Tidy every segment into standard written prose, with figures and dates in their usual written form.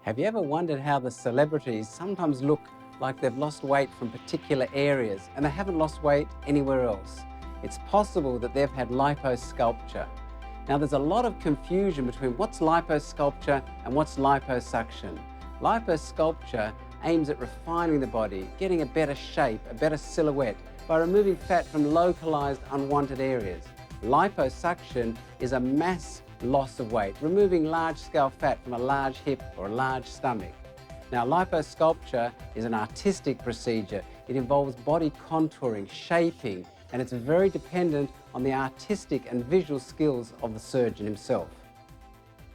Have you ever wondered how the celebrities sometimes look like they've lost weight from particular areas and they haven't lost weight anywhere else? It's possible that they've had liposculpture. Now, there's a lot of confusion between what's liposculpture and what's liposuction. Liposculpture aims at refining the body, getting a better shape, a better silhouette by removing fat from localized unwanted areas. Liposuction is a mass loss of weight, removing large-scale fat from a large hip or a large stomach. Now, liposculpture is an artistic procedure. It involves body contouring, shaping, and it's very dependent on the artistic and visual skills of the surgeon himself.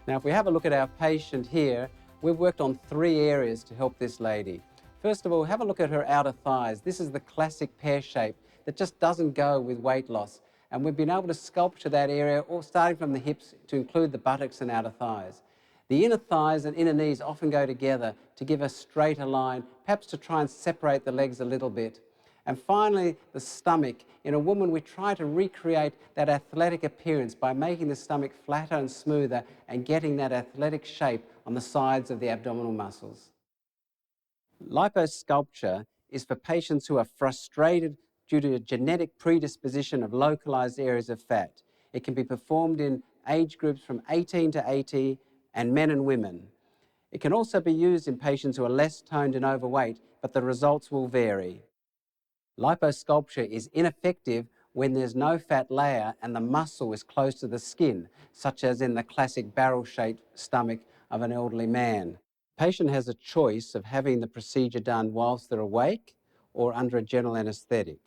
Now, if we have a look at our patient here, we've worked on 3 areas to help this lady. First of all, have a look at her outer thighs. This is the classic pear shape that just doesn't go with weight loss. And we've been able to sculpture that area, all starting from the hips to include the buttocks and outer thighs. The inner thighs and inner knees often go together to give a straighter line, perhaps to try and separate the legs a little bit. And finally, the stomach. In a woman, we try to recreate that athletic appearance by making the stomach flatter and smoother and getting that athletic shape on the sides of the abdominal muscles. Liposculpture is for patients who are frustrated due to a genetic predisposition of localized areas of fat. It can be performed in age groups from 18 to 80 and men and women. It can also be used in patients who are less toned and overweight, but the results will vary. Liposculpture is ineffective when there's no fat layer and the muscle is close to the skin, such as in the classic barrel-shaped stomach of an elderly man. The patient has a choice of having the procedure done whilst they're awake or under a general anesthetic.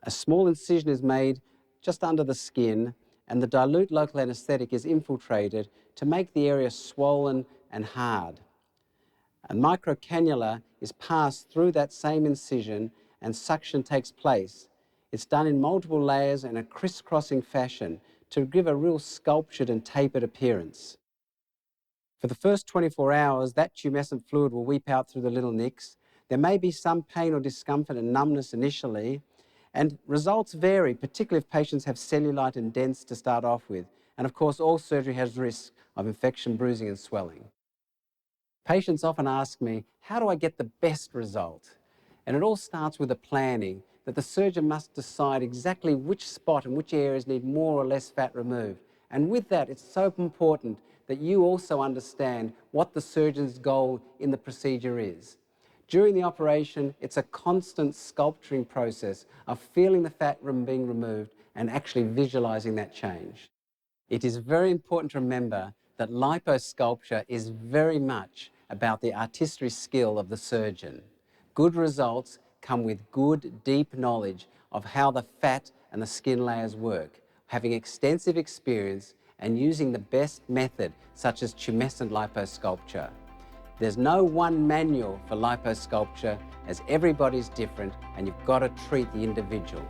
A small incision is made just under the skin and the dilute local anesthetic is infiltrated to make the area swollen and hard. A microcannula is passed through that same incision and suction takes place. It's done in multiple layers in a crisscrossing fashion to give a real sculptured and tapered appearance. For the first 24 hours, that tumescent fluid will weep out through the little nicks. There may be some pain or discomfort and numbness initially, and results vary, particularly if patients have cellulite and dents to start off with. And of course, all surgery has risk of infection, bruising and swelling. Patients often ask me, how do I get the best result? And it all starts with a planning that the surgeon must decide exactly which spot and which areas need more or less fat removed. And with that, it's so important that you also understand what the surgeon's goal in the procedure is. During the operation, it's a constant sculpturing process of feeling the fat being removed and actually visualizing that change. It is very important to remember that liposculpture is very much about the artistry skill of the surgeon. Good results come with good, deep knowledge of how the fat and the skin layers work, having extensive experience and using the best method, such as tumescent liposculpture. There's no one manual for liposculpture, as everybody's different and you've got to treat the individual.